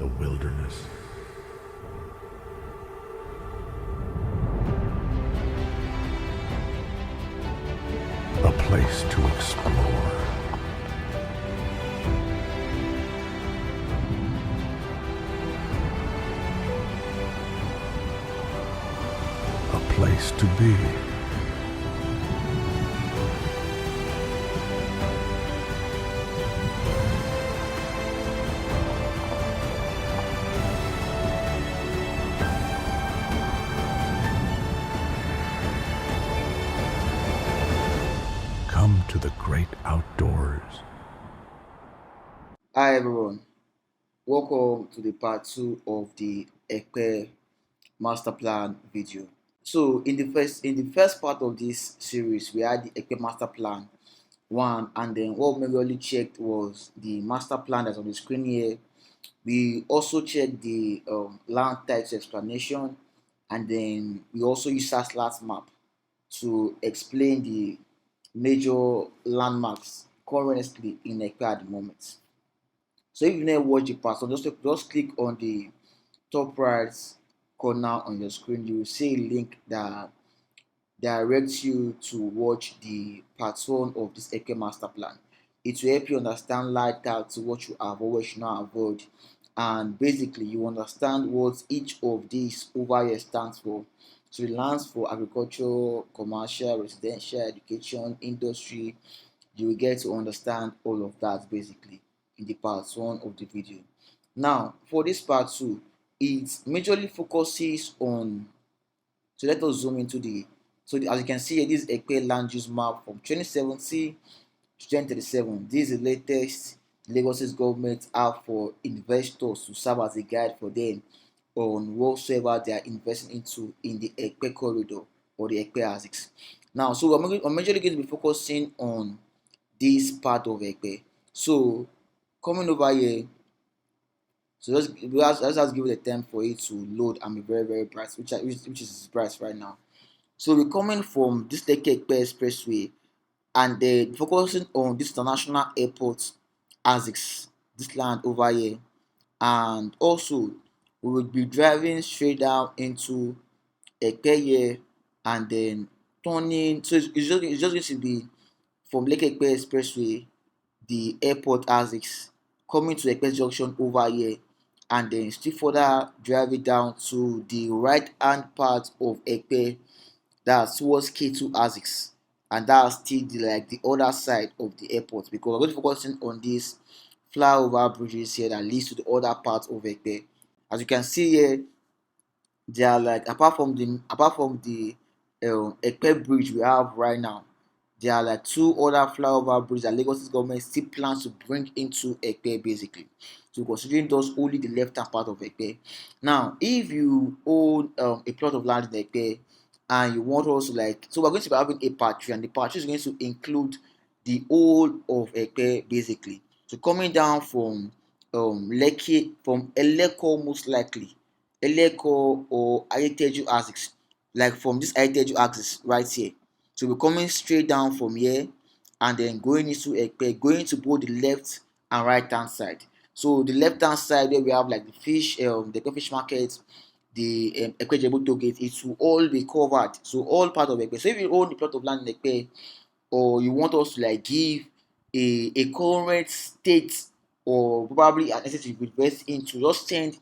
the wilderness. A place to explore. A place to be. Come to the great outdoors. Hi everyone, welcome to the part 2 of the Epe Master Plan video. So in the first part of this series, we had the Epe Master Plan 1, and then what we really checked was the master plan that's on the screen here. We also checked the land types explanation, and then we also used satellite map to explain the major landmarks currently in Epe at the moment. So if you never watch the part, so just click on the top right corner on your screen. You will see a link that directs you to watch the part 1 of this Epe Master Plan. It will help you understand like that to what you avoid, what you should not avoid, and basically you understand what each of these over here stands for. So it lands for agriculture, commercial, residential, education, industry. You will get to understand all of that basically in the part 1 of the video. Now for this part 2, it majorly focuses on, so let us zoom into as you can see here, this is Epe land use map from 2017 to 2037. This is the latest Lagos government have for investors to serve as a guide for them on whatsoever they are investing into in the Epe corridor or the Epe axis. Now, so I'm majorly going to be focusing on this part of Epe. So coming over here, so let's give it a time for it to load and be very bright, which is bright right now. So we're coming from this Lekki-Epe Expressway, and focusing on this international airport axis, this land over here, and also we will be driving straight down into Epe here, and then turning. So it's just going to be from Lekki-Epe Expressway, the airport axis, coming to Epe Junction over here, and then still further drive it down to the right hand part of Epe, that's towards K2 axis, and that's still the other side of the airport, because we're going to be focusing on these flyover bridges here that leads to the other part of Epe. As you can see here, they are like, apart from the Epe bridge we have right now, there are like two other flyover bridges that Lagos government still plans to bring into Epe basically. So considering those only the left hand part of Epe. Now, if you own a plot of land in Epe and you want also, like, so we're going to be having a part 3, and the part 3 is going to include the whole of Epe basically. So coming down from Lekki, from Eleko most likely, Eleko or Ayeteju axis, like from this Ayeteju axis right here. So we're coming straight down from here and then going into Epe, going to both the left and right hand side. So the left hand side where we have like the fish market, the Epe toll gate, it will all be covered. So all part of Epe. So if you own the plot of land in Epe, or you want us to like give a current state or probably an asset you invest into, just send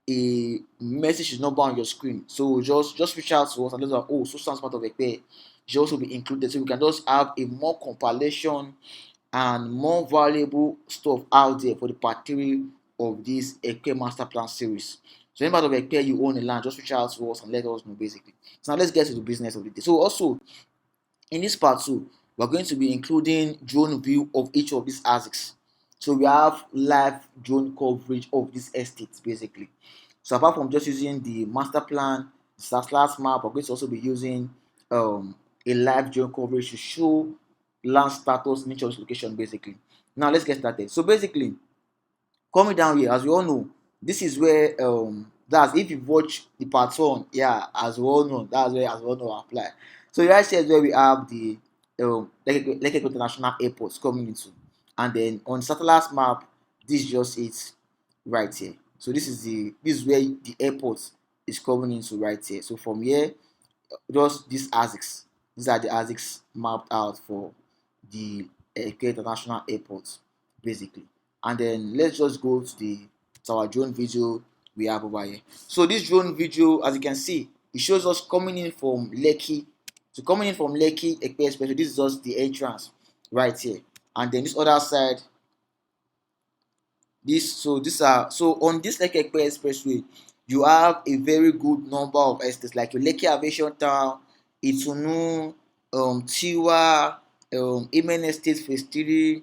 a message number on your screen. So just reach out to us and let us know, oh, so sounds part of Epe should also be included, so we can just have a more compilation and more valuable stuff out there for the part 3 of this Epe Master Plan series. So any part of Epe you own a land, just reach out to us and let us know basically. So now let's get to the business of the day. So also in this part 2, we're going to be including drone view of each of these ASICs. So we have live drone coverage of these estates basically. So apart from just using the master plan, the satellite map, we're going to also be using a live drone coverage to show land status in each of this location basically. Now let's get started. So basically, coming down here, as we all know, this is where that's if you watch the part 1, yeah, as we all know, that's where as we all know apply. So right here is where we have the Lekki-Epe International Airport coming into, and then on satellite map, this just it right here. So this is where the airport is coming into right here. So from here, just these ASICs, these are the ASICs mapped out for the Epe International Airport, basically. And then let's just go to our drone video we have over here. So this drone video, as you can see, it shows us coming in from Lekki. So coming in from Lekki-Epe Expressway, this is just the entrance right here. And then this other side, so on this Lekki-Epe Expressway, you have a very good number of estates like your Lekki Aviation Town, Itunu, Tiwa, Amen Estate Phase 3,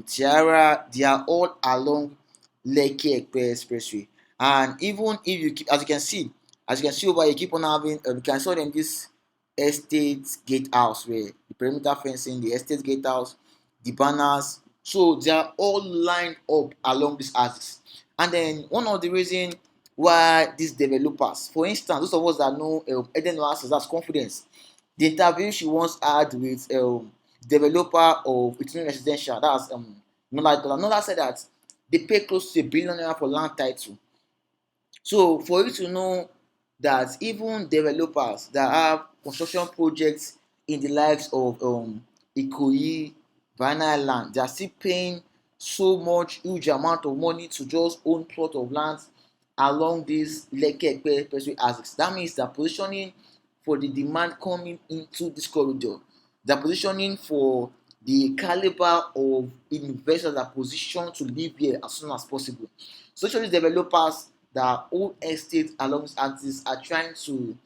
Tiara. They are all along Lekki-Epe Expressway. And even if you keep, as you can see over here, you keep on having, you can show them this estate gatehouse where the perimeter fencing, the estate gatehouse, the banners. So they are all lined up along this axis. And then one of the reasons why these developers, for instance, those of us that know Eden Oasis, that's confidence. The interview she once had with developer of Itunu Residential, that's Nola said that they pay close to £1 billion for land title. So for you to know that even developers that have construction projects in the likes of Ikoyi, Vinyl land, they are still paying so much huge amount of money to just own plot of land along this Lekki-Epe Expressway axis. That means they are positioning for the demand coming into this corridor. They are positioning for the caliber of investors that are positioned to live here as soon as possible. So these developers that own estates along this axis are trying to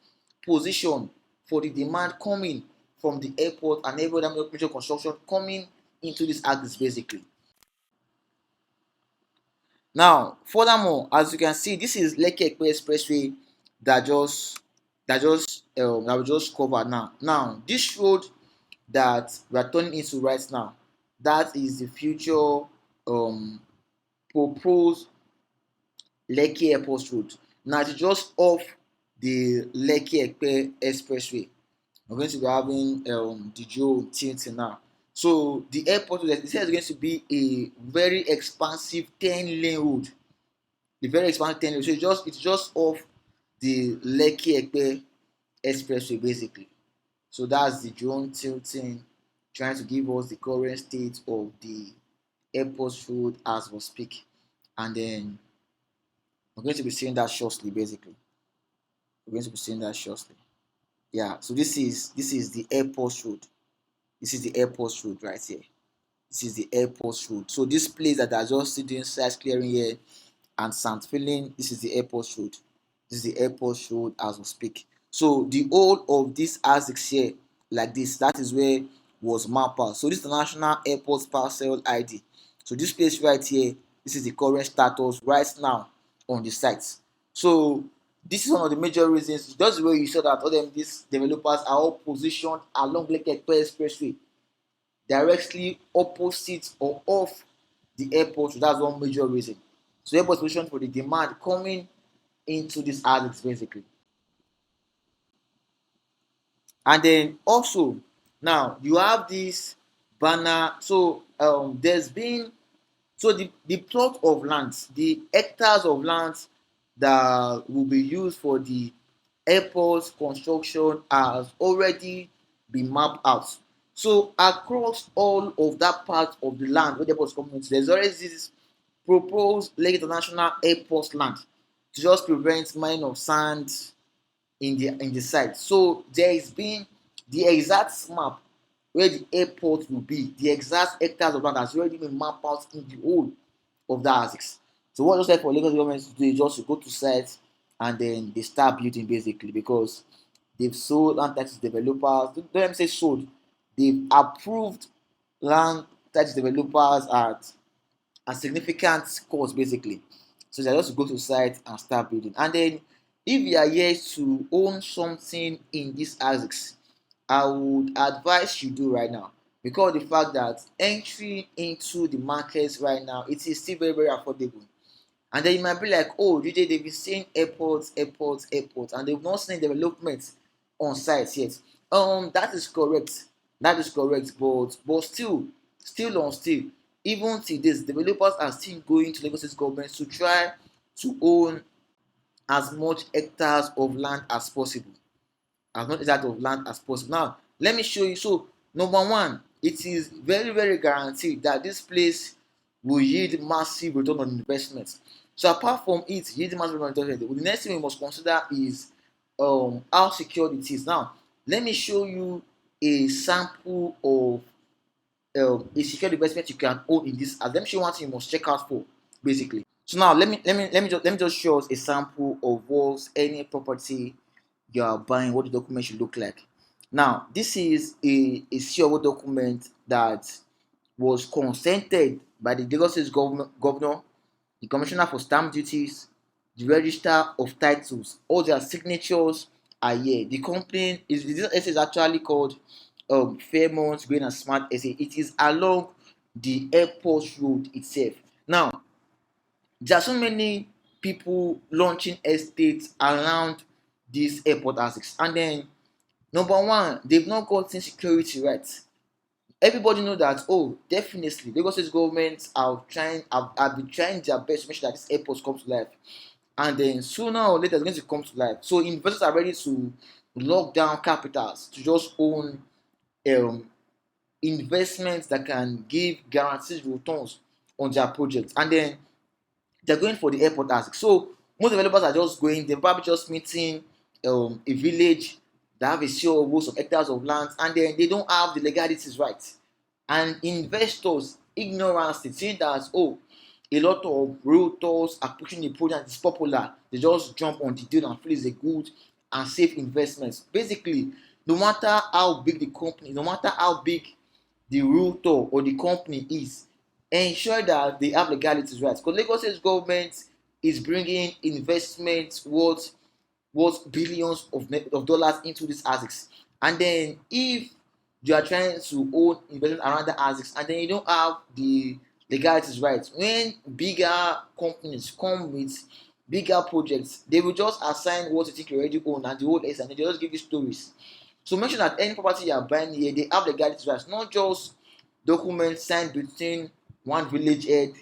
position for the demand coming from the airport and every other major construction coming into this axis basically. Now, furthermore, as you can see, this is Lekki-Epe Expressway that we just covered now. Now, this road that we are turning into right now, that is the future proposed Lekki Airport Road. Now it's just off the Lekki-Epe Expressway. We're going to be having the Joe tilting now. So the airport road, this is going to be a very expansive 10-lane road. The very expansive 10 lane. So it's just off the Lekki-Epe Expressway basically. So that's the drone tilting, trying to give us the current state of the airport road as we speak. And then we're going to be seeing that shortly basically. We're going to be seeing that shortly. Yeah, so this is the airport road. This is the airport road right here. This is the airport road. So this place that I just doing site clearing here and sand filling, this is the airport road. This is the airport road as we speak. So the whole of this ASICs here, like this, that is where was mapped out. So this is the National Airport Parcel ID. So this place right here, this is the current status right now on the site. So this is one of the major reasons. Just the way you saw that all them these developers are all positioned along Lekki-Epe Expressway, directly opposite or off the airport. So that's one major reason. So airport position for the demand coming into this assets basically. And then also now you have this banner. So there's been so the plot of land, the hectares of land that will be used for the airport construction has already been mapped out. So across all of that part of the land where the airport is coming into, there's already this proposed Lekki International Airport land to just prevent mining of sand in the site. So there has been the exact map where the airport will be, the exact hectares of land has already been mapped out in the whole of the ASICs. So what just like for Lagos government to do is just to go to site and then they start building basically because they've sold land taxes developers. Don't let me say sold. They've approved land tax developers at a significant cost basically. So they just go to site and start building. And then if you are here to own something in this ASICs, I would advise you do right now because the fact that entry into the markets right now it is still very affordable. And then you might be like, oh, DJ, they've been saying airports, and they've not seen development on sites yet. That is correct. That is correct, but still on still, even till this, developers are still going to Lagos State government to try to own as much hectares of land as possible. As much hectares of land as possible. Now, let me show you. So, number one, it is very, very guaranteed that this place will yield massive return on investment. So, apart from it yielding massive return on investment, the next thing we must consider is how secure it is. Now, let me show you a sample of a secure investment you can own in this. As let me show you one thing you must check out for, basically. So now let me just show us a sample of what any property you are buying, what the document should look like. Now, this is a COO document that was consented by the Lagos State governor, the Commissioner for Stamp Duties, the Register of Titles. All their signatures are here. The company is this essay is actually called Fairmont Green and Smart Essay. It is along the airport road itself. Now, there are so many people launching estates around these airport assets, and then number one, they've not gotten security right. Everybody know that, oh, definitely Lagos State government have been trying their best to make sure that this airport comes to life, and then sooner or later it's going to come to life. So investors are ready to lock down capitals to just own um, investments that can give guaranteed returns on their projects, and then they're going for the airport assets. So most developers are just going, they're probably just meeting a village that have a share of some hectares of land, and then they don't have the legalities right. And investors, ignorance, they think that, oh, a lot of realtors are pushing the project, it's popular. They just jump on the deal and feel it's a good and safe investment. Basically, no matter how big the company, no matter how big the realtor or the company is, ensure that they have legalities right. Because Lagos State government is bringing investments worth billions of dollars into these assets, and then if you are trying to own investment around the assets and then you don't have the legalities right, when bigger companies come with bigger projects, they will just assign what you think you already own and the whole estate, and they just give you stories. So make sure that any property you are buying here, they have legalities rights, not just documents signed between one village head and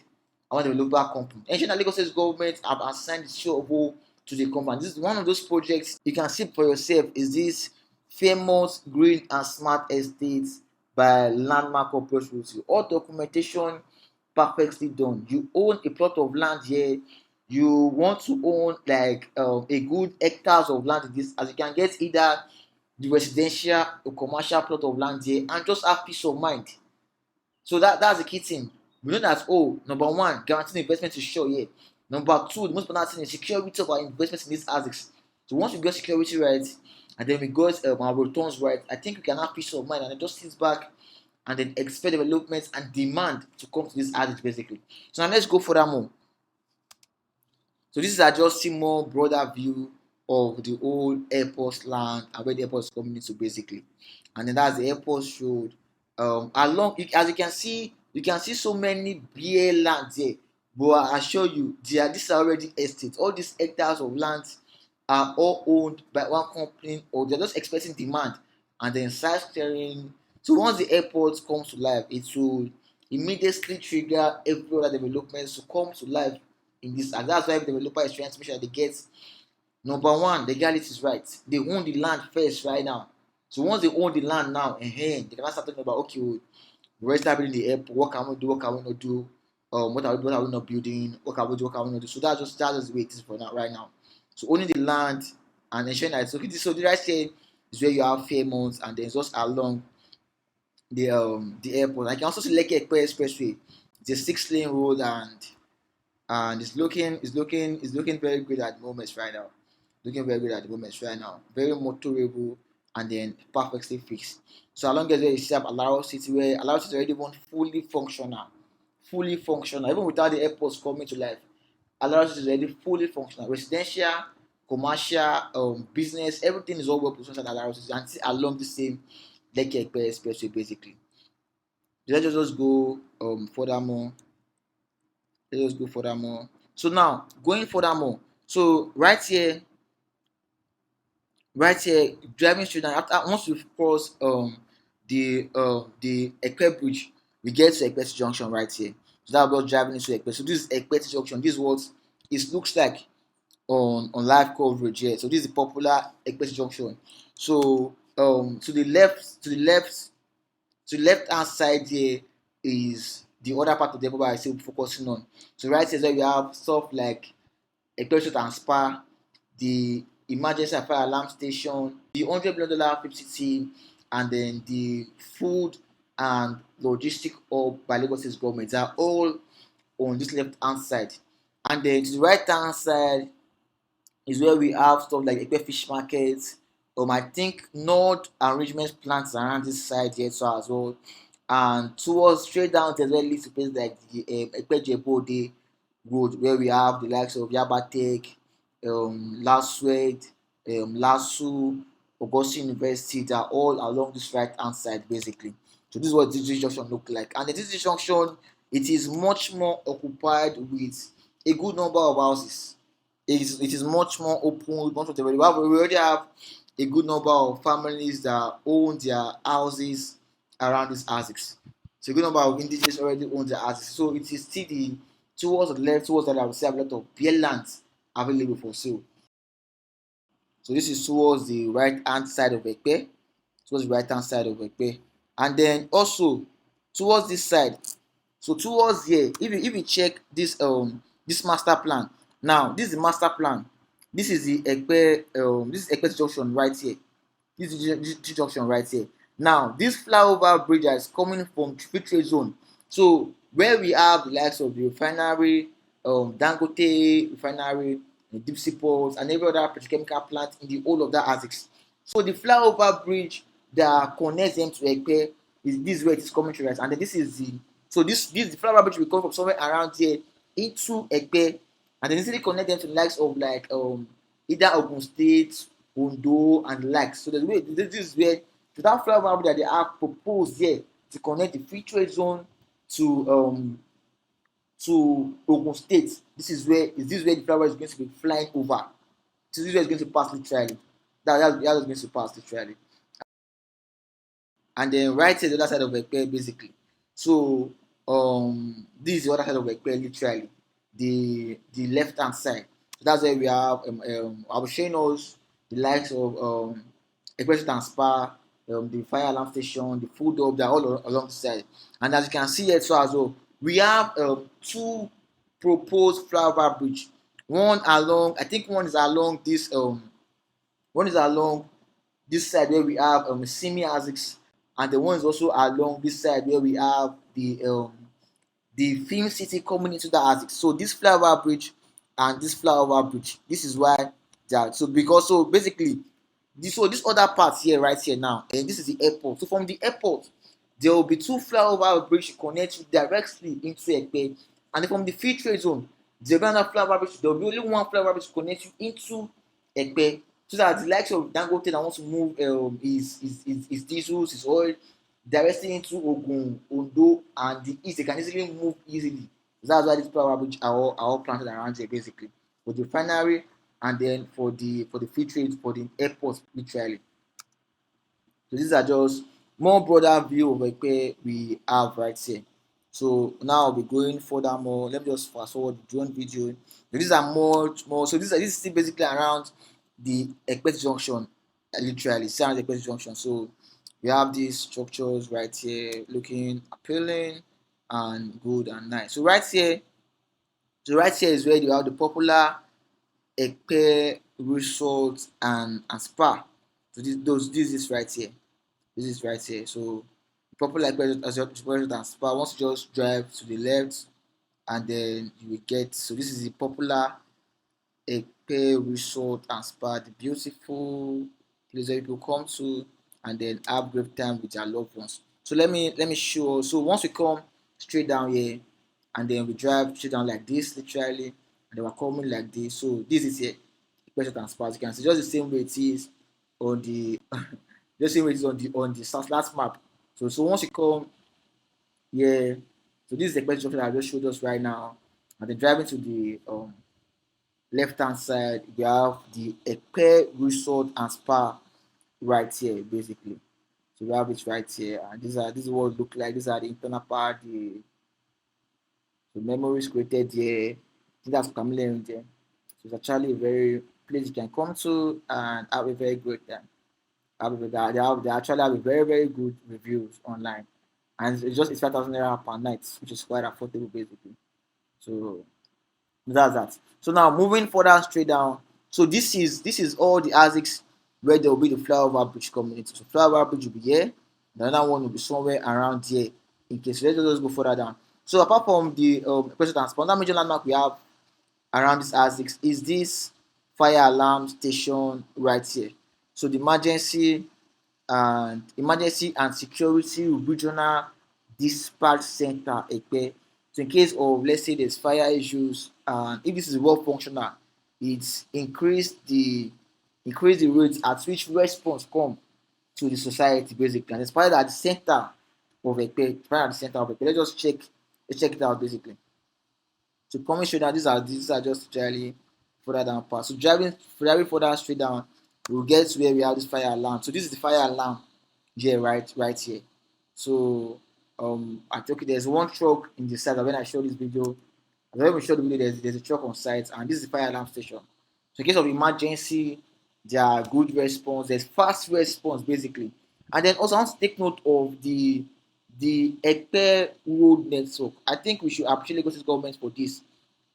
one developer company. Ensure that Lagos State government have assigned the share of all to the company. This is one of those projects you can see for yourself. Is this famous green and smart estates by Landmark Corporation? All documentation perfectly done. You own a plot of land here. You want to own like a good hectares of land in this, as you can get either the residential or commercial plot of land here and just have peace of mind. So that's the key thing. We know that, oh, number one, guaranteed investment is sure here. Number two, the most important thing is security of our investments in these assets. So once we get security right, and then we got our returns right, I think we can have peace of mind and then just sit back and then expect developments and demand to come to this assets basically. So now let's go furthermore. So this is just a more broader view of the whole airport land and where the airport is coming into basically. And then that's the airport road. Along, as you can see so many bare lands here. But I assure you, these are already estates. All these hectares of land are all owned by one company, or they're just expecting demand and then site clearing. So once the airport comes to life, it will immediately trigger every other developments to come to life in this. And that's why the developer is trying to make sure they get number one, legality is right. They own the land first right now. So once they own the land now, they can start talking about, okay, we're establishing the airport. What can we do? What can we not do? What are we not building? What can we do? What can we not do? So that's just the way it is for now, right now. So owning the land and ensuring that it's okay. So the right side is where you have Fairmont, and then just along the airport. I can also see Lekki-Epe Expressway. It's a 6-lane road, and it's looking very good at the moment right now. Looking very good at the moment right now. Very motorable and then perfectly fixed. So along as you see Alaro City, where Alaro City already one fully functional. Even without the airports coming to life. Alaro City is already fully functional. Residential, commercial, business, everything is all well positioned at Alaro City, and along the same Lekki-Epe Expressway basically. Let's just go furthermore. Let's just go furthermore. So now going furthermore. So right here, driving straight down after once you cross the Epe bridge, we get to Epe junction right here. So that was driving into Epe. So this is Epe junction. This is what it looks like on live coverage here. So this is the popular Epe junction. So to the left hand side here is the other part of the airport I still focusing on. So right here we have stuff like Epe Resort and Spa, the emergency fire alarm station, the $100 million PCT, and then the food and logistic hub by Lagos State government. They are all on this left hand side. And then to the right hand side is where we have stuff like Epe Fish Market. I think Nord arrangement plants around this side here so as well. And towards straight down there's where leads to places like the Epe Jebode road where we have the likes of Yabatek, Laswed, Lasu, Augustine University. They are all along this right hand side basically. So this is what this junction look like. And this junction, it is much more occupied with a good number of houses. It is much more open, much whatever. We already have a good number of families that own their houses around these houses. So a good number of indigenous already own their houses. So it is still towards the left, towards that I would say a lot of bare lands available for sale. So this is towards the right hand side of Epe, towards the right hand side of Epe, and then also towards this side. So towards here, if you check this master plan, now this is the master plan. This is the Epe junction right here. This is the junction right here. Now this flyover bridge is coming from free trade zone. So where we have the likes of the refinery, Dangote refinery, deep sea ports, and every other petrochemical plant in the whole of that axis. So the flyover bridge that connects them to Epe is this way it is coming to right, and then this is the the flyover bridge will come from somewhere around here into Epe, and then easily connect them to the likes of like either Ogun State, Ondo, and the likes. So this is where to that flyover bridge that they have proposed here to connect the free trade zone to Ogun State. This is where the flyover is going to be flying over. This is where it's going to pass literally. That's going to pass literally. And then right here the other side of Epe basically. So this is the other side of Epe literally, the left hand side. So that's where we have I was showing us the likes of Epe Resort and Spa, the fire alarm station, the food hub. They're all along the side. And as you can see here so as well, we have two proposed flyover bridge. One along, I think one is along this side where we have Simi Asics, and the one is also along this side where we have the film city coming into the Asics. So this flyover bridge and this flyover bridge, this is why that. So because so basically this other part here right here now, and this is the airport. So from the airport there will be two flyover bridge to connect you directly into Epe, and then from the free trade zone there will be another flyover bridge. There will be only one flyover bridge to connect you into Epe, so that the likes of Dangote that wants to move his diesels, his oil directly into Ogun, Ondo, and the east, they can easily move easily. So that's why these flyover bridge are all planted around here basically for the refinery, and then for the free trade, for the airport literally. So these are just more broader view of Epe we have right here. So now I'll be going further more. Let me just fast forward the drone video. So these are more. So this is still basically around the Epe junction, literally around the Epe junction. So we have these structures right here looking appealing and good and nice. So right here is where you have the popular Epe Resort and Spa. So this is right here. This is right here. So popular Epe Resort and Spa. Once you just drive to the left, and then you will get. So this is the popular Epe Resort and Spa, the beautiful place where people come to and then have great time with their loved ones. So let me show. So once we come straight down here, and then we drive straight down like this literally, and then we're coming like this. So this is here, Epe Resort and Spa. As you can see, just the same way it is on the just the same way it is on the satellite map. So once you come here, so this is the question that I just showed us right now, and then driving to the left hand side, we have the Epe Resort and Spa right here basically. So we have it right here, and this is what it look like. These are the internal part, the memories created here. I think that's chameleon there. So it's actually a very place you can come to and have a very great time. They actually have a very good reviews online, and it's 5,000 naira per night, which is quite affordable basically. So that's that. So now moving further straight down. So this is all the ASICs where there will be the flyover bridge community. So flyover bridge will be here. The other one will be somewhere around here. In case, let's just go further down. So apart from the question transport, another major landmark we have around this ASICs is this fire alarm station right here. So the emergency and security regional dispatch center Epe. So in case of, let's say, there's fire issues, and if this is well functional, it's increase the rate at which response come to the society basically, and it's probably at the center of Epe. Probably at the center of Epe. Let's check it out basically. So coming straight down, these are just generally further down part. So driving further straight down, we'll get to where we have this fire alarm. So this is the fire alarm here, right here. So I think there's one truck in the side. When I show this video, when we show the video, there's a truck on site, and this is the fire alarm station. So in case of emergency, there are good response. There's fast response basically, and then also I want to take note of the Epe road network. I think we should appreciate Lagos government for this.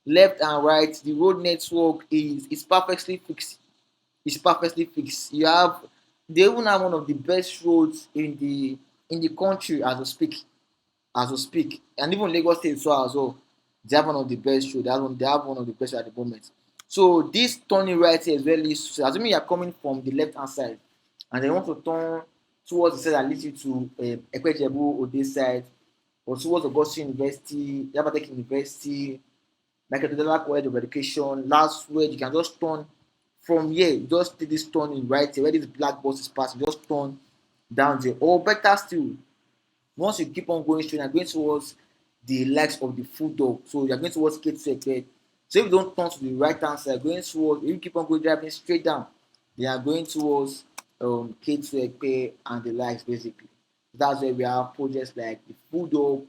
Left and right, the road network is perfectly fixed. It's perfectly fixed. They even have one of the best roads in the country as we speak, and even Lagos State as well. They have one of the best roads. They have one of the best at the moment. So this turning right here is very so assuming you are coming from the left hand side and then you want to turn towards the side that leads you to Ekpejebu Ode side, or towards Augustine University, Yabatech University, like a College of Education, last word, you can just turn from here, just take this turn in right here, where this black bus is passing, just turn down there. Or better still, once you keep on going straight and going towards the likes of the Food Hub, so you're going towards K2 so if you don't turn to the right hand side, going towards, if you keep on going driving straight down, they are going towards K2 and the likes basically. That's where we have projects like the Food Hub,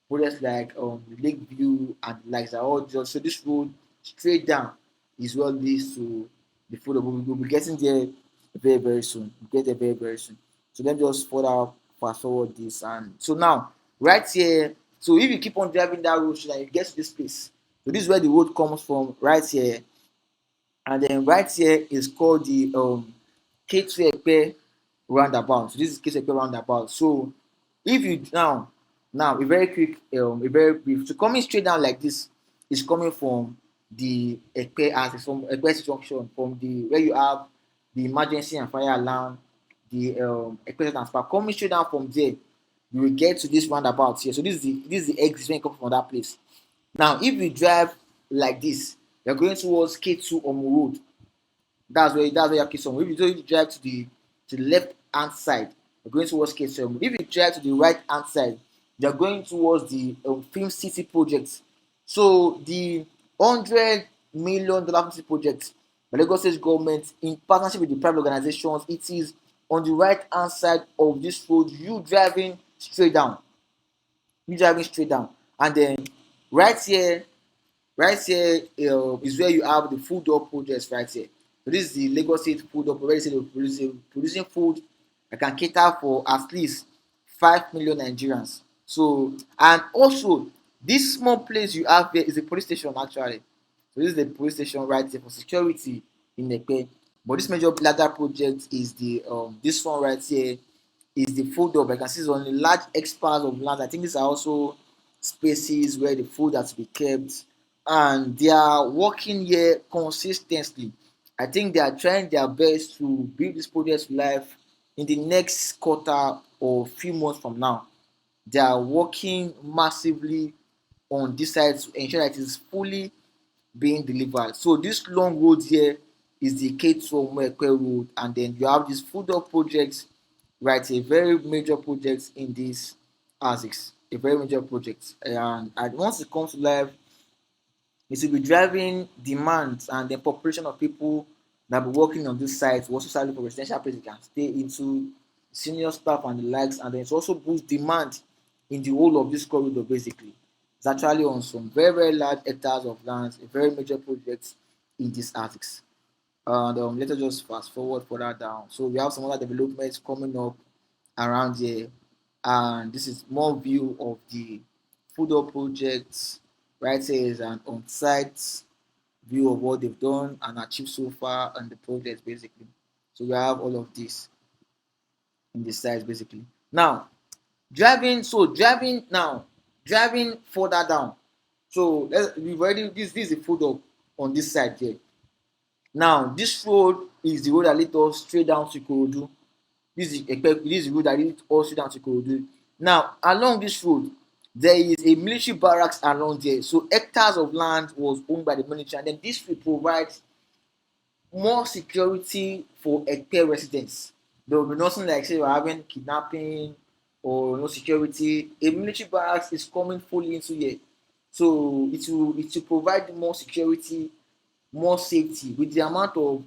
projects like Lakeview and the likes are all just, so this road straight down is what leads to the Food Hub. We'll be getting there very soon. We'll get there very soon. So let me just further fast forward this, and so now right here, so if you keep on driving that road and you get to this place, so this is where the road comes from right here, and then right here is called the K2 roundabout. So this is K2 roundabout. So if you now a very quick a very brief, so coming straight down like this is coming from the Epe as from Epe junction, from the where you have the emergency and fire alarm, the Epe Resort Spa. Coming straight down from there, you will get to this roundabout here. So this is the exit when you come from that place. Now, if you drive like this, you're going towards K2 Omo Road. That's where your K2 Omo. If you drive to the left hand side, you're going towards K2 Omo. If you drive to the right hand side, you're going towards the Film City project. So the $100 million Film City project by Lagos State government in partnership with the private organizations, it is on the right hand side of this road. You driving straight down, and then right here is where you have the Food Hub projects right here. So this is the Lagos State Food Hub. Already said they're producing food that can cater for at least 5 million Nigerians. So, and also this small place you have here is a police station actually. So this is the police station right here for security in Epe. But this major ladder project is the this one right here is the Food Hub. I can see it's on a large expanse of land. I think these are also spaces where the food has to be kept, and they are working here consistently. I think they are trying their best to bring this project to life in the next quarter or few months from now. They are working massively on this side to ensure that it is fully being delivered. So this long road here is the K2 Ekpe road, and then you have this Food Hub project, right? A very major project in this ASICs, a very major project. And once it comes to life, it will be driving demand and the population of people that be working on this site will also salary for residential place you can stay into senior staff and the likes, and then it also boosts demand in the whole of this corridor basically. It's actually on some very, very large hectares of land, a very major project in this axis. And let us just fast forward further down. So we have some other developments coming up around here, and this is more view of the food hub project. Right here is an on-site view of what they've done and achieved so far on the project basically. So we have all of this in the sides basically. Now driving further down. So we've already this is the food hub on this side here. Now this road is the road that leads us straight down to Ikorodu. This is the road that leads us straight down to Ikorodu. Now along this road there is a military barracks around there, so hectares of land was owned by the military, and then this will provide more security for Epe residents. There will be nothing like say we're having kidnapping or no security. A military barracks is coming fully into here, so it will provide more security, more safety with the amount of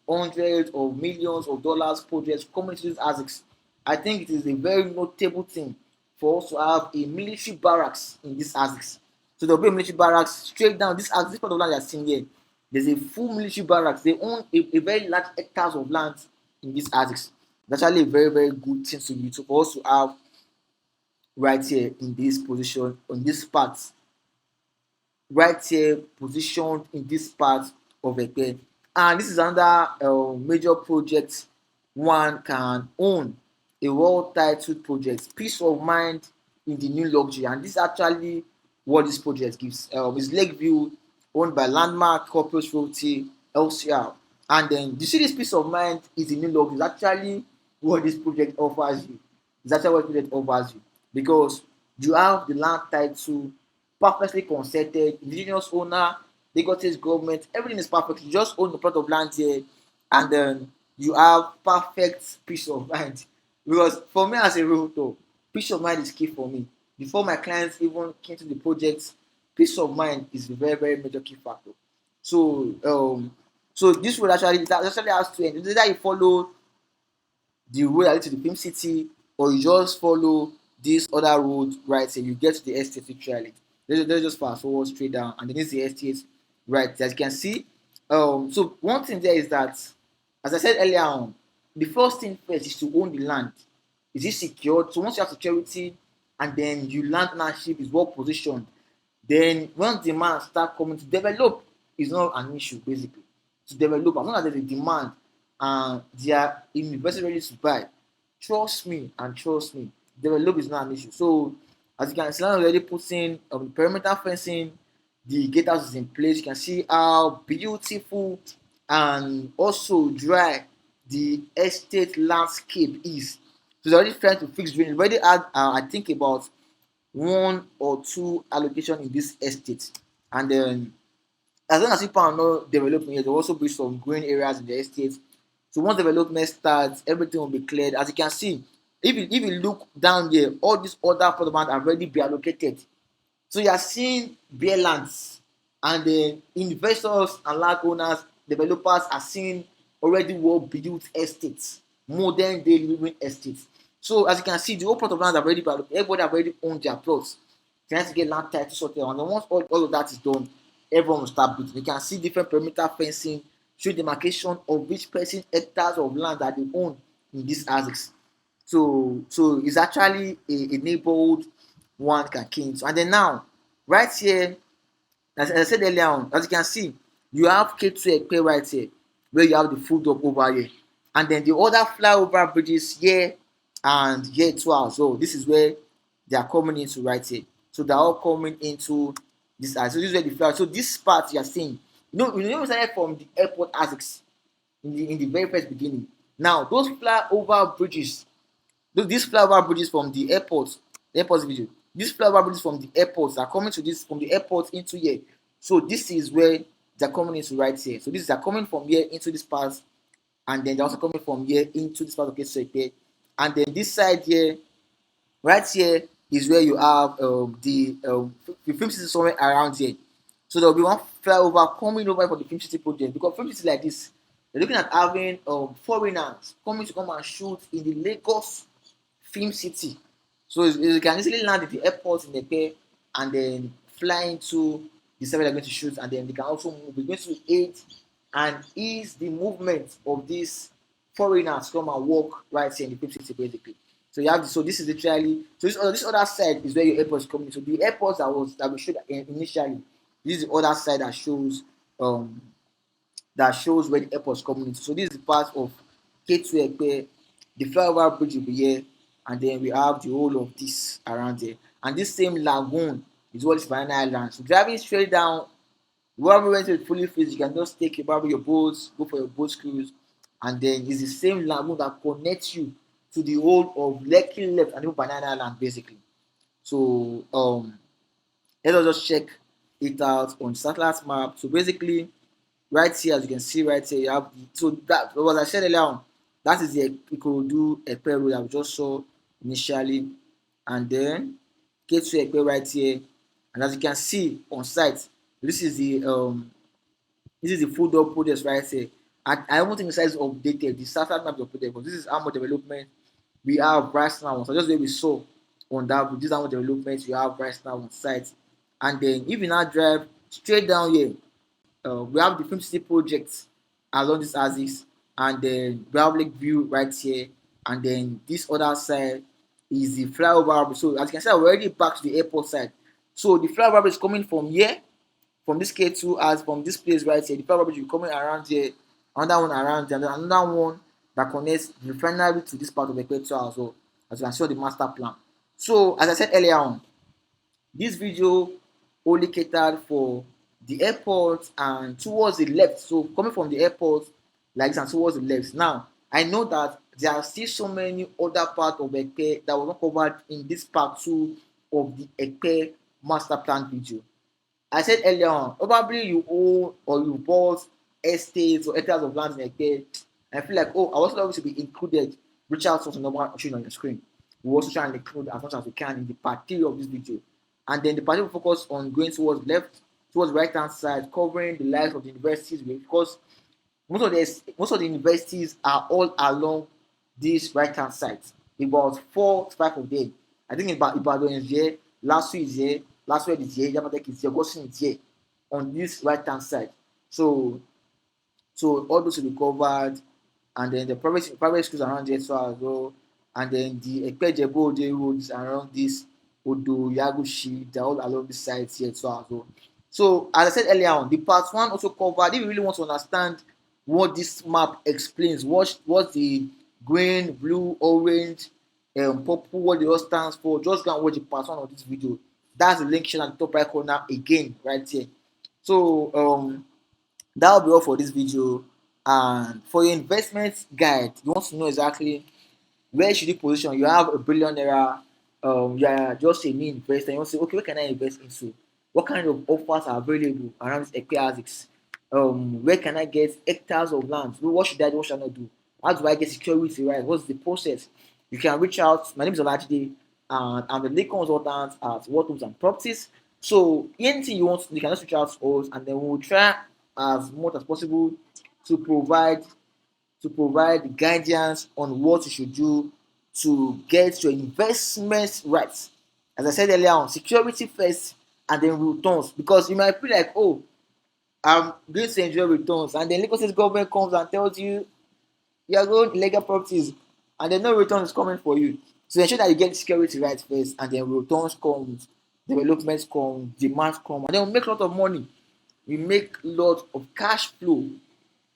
hundreds of millions of dollars projects coming to these ASICs. I think it is a very notable thing for us to have a military barracks in this ASICs. So there'll be a military barracks straight down this ASICs. This part of land you're seeing here, there's a full military barracks. They own a very large hectares of land in this ASICs. That's actually a very, very good thing to be to for us to have right here in this position on this part, right here positioned in this part of Epe. And this is another major project one can own, a world titled project, peace of mind in the new luxury. And this is actually what this project gives. It's Lakeview, owned by Landmark Corporate Realty LCR. And then you see this peace of mind is the new luxury. It's actually what this project offers you. It's actually what project offers you, because you have the land title perfectly concerted, indigenous owner, Lagos government, everything is perfect. You just own the plot of land here, and then you have perfect peace of mind. Because for me as a realtor, peace of mind is key for me. Before my clients even came to the project, peace of mind is a very, very major key factor. So this road actually has to end. Either you follow the road that leads to the Film City, or you just follow this other road right here. You get to the estate literally. Let's just fast forward straight down, and then this is the estate right. As you can see, so one thing there is that, as I said earlier on, the first thing first is to own the land. Is it secured? So once you have security, and then you land ownership is well positioned, then when demand start coming to develop, is not an issue basically. To develop, as long as there's a demand and they are investors ready to buy, trust me, develop is not an issue. So as you can see, I'm already putting perimeter fencing, the gatehouse is in place. You can see how beautiful and also dry the estate landscape is. So they're already trying to fix drainage. Already had I think about 1 or 2 allocation in this estate, and then as long as people are not developing here, there will also be some green areas in the estate. So once development starts, everything will be cleared. As you can see, if you look down there, all these other plot of land are already be allocated. So you are seeing bare lands, and the investors and land owners, developers are seeing already well-built estates, modern day living estates. So as you can see, the whole plot of land are already be allocated. Everybody have already owned their plots. Trying to get land title sorted, and then once all of that is done, everyone will start building. You can see different perimeter fencing, show demarcation of which person hectares of land that they own in these ASICs. So it's actually a neighborhood one can king. And then now, right here, as I said earlier on, as you can see, you have K2 Epe right here, where you have the food hub over here. And then the other flyover bridges here and here too as well. This is where they are coming into right here. So they're all coming into this. So this is where the flyover. So this part you are seeing, we started from the airport ASICs in the very first beginning. Now those flyover bridges, these flyover bridges from the airport video, these flyover bridges from the airports are coming to this from the airport into here. So this is where they're coming into right here. So these are coming from here into this part, and then they're also coming from here into this part of K2 and then this side here, right here is where you have the film city somewhere around here. So there will be one flyover coming over for the film city project, because film city like this, They're looking at having foreigners coming to come and shoot in the Lagos film city. So you can easily land at the airport in Epe and then fly into the city they're going to shoot, and then they can also move. It's going to aid and ease the movement of these foreigners come and walk right here in the film city basically. So you have this, so this is literally so this other side is where your airport is coming. So the airport that we showed initially, this is the other side um that shows where the airport is coming into. So this is part of K2 Epe. The flyover bridge will be here, and then we have the whole of this around there. And this same lagoon is what is Banana Island. So driving straight down, wherever went to fully freeze, you can just take your boats, go for your boat cruise, and then it's the same lagoon that connects you to the whole of Lekki-Epe and even Banana Island basically. So let us just check it out on satellite map. So basically, right here, as you can see right here, you have so that what I said earlier on, that is the Ikorodu Epe road that we just saw initially, and then K2 Epe right here, and as you can see on site, this is the Food Hub project right here. I don't think the site is updated. The satellite map is updated, but this is how much development we have right now. So just where we saw on that, this is how much development we have right now on site. And then if you now drive straight down here, we have the film city project along this axis, and then we have Lake View right here, and then this other side is the flyover. So as you can see, we're already back to the airport side. So the flyover is coming from here, from this K2, as from this place right here. The flyover will be coming around here, another one around there, and then another one that connects the refinery to this part of the K2 as well, as you can see on the master plan. So as I said earlier on, this video only catered for the airport and towards the left. So coming from the airport like this and towards the left. Now I know that there are still so many other parts of Epe that were not covered in this part 2 of the Epe Master Plan video. I said earlier on, probably you own or you bought estates or hectares of land in Epe. I feel like, oh, I also love to be included. Reach out to the number showing on your screen. We also try and include as much as we can in the part 3 of this video. And then the part will focus on going towards left, towards right hand side, covering the lives of the universities, because most of the universities are all along this right hand side. About 4 to 5 of them. I think Ibadan is here, Lasso is here, Lasso is here, Yamatech is here, Gosin is here on this right hand side. So all those will be covered, and then the private schools around here as well, and then the Epe Jebo roads around this Odo, Yagushi, they're all along the sides here as well. So as I said earlier on, the part 1 also covered, if you really want to understand what this map explains, what the green, blue, orange, purple, what it all stands for, just go and watch the part 1 of this video. That's the link shown at the top right corner again, right here. So that'll be all for this video. And for your investment guide, you want to know exactly where should you position. You have a billionaire, you are just a new investor, you want to say, okay, where can I invest into? What kind of offers are available around this Epe axis? Where can I get hectares of land? What should I do? What should I not do? How do I get security right? What's the process? You can reach out. My name is Olajide, and I'm the legal consultant at What Homes and Properties. So anything you want, you can just reach out to us, and then we'll try as much as possible to provide guidance on what you should do to get your investment right. As I said earlier on, security first and then returns, because you might feel like, oh, I'm going to enjoy returns, and then Lagos State government comes and tells you you are going illegal properties, and then no return is coming for you. So ensure that you get security right first, and then returns come, developments come, demands come, and then we make a lot of money. We make a lot of cash flow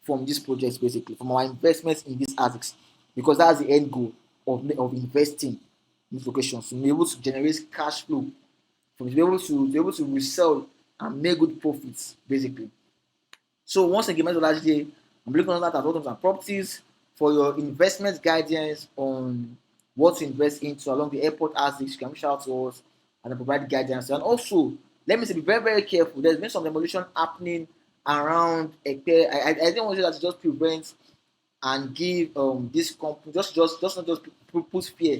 from these projects, basically, from our investments in these assets, because that's the end goal of investing in these locations, to be able to generate cash flow, to be able to resell and make good profits, basically. So once again, my Olajide, I'm looking at that at What Homes and Properties for your investment guidance on what to invest into along the airport axis. You can reach out to us and provide guidance. And also, let me say, be very, very careful. There's been some demolition happening around Epe. I didn't want you to just prevent and give this company just not just put fear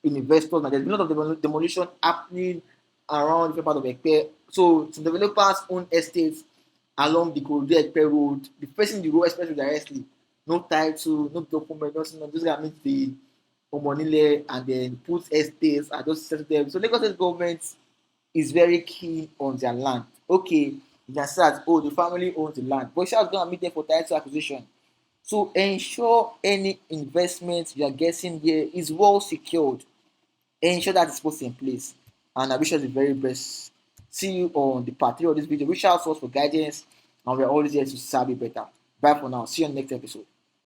in investors. Now there's been a lot of demolition happening around different part of Epe. So developers own estates along the Ikorodu Epe road, facing the road especially directly. no title, no document, nothing. Just gonna meet the Omonile and then put estates and just settle them. So Lagos State government is very keen on their land. Okay, you can say that, oh, the family owns the land, but you gonna meet them for title acquisition. So ensure any investment you are getting here is well secured. Ensure that it's put in place. And I wish you the very best. See you on the part 3 of this video. Reach out to us for guidance, and we're always here to serve you better. Bye for now. See you on the next episode.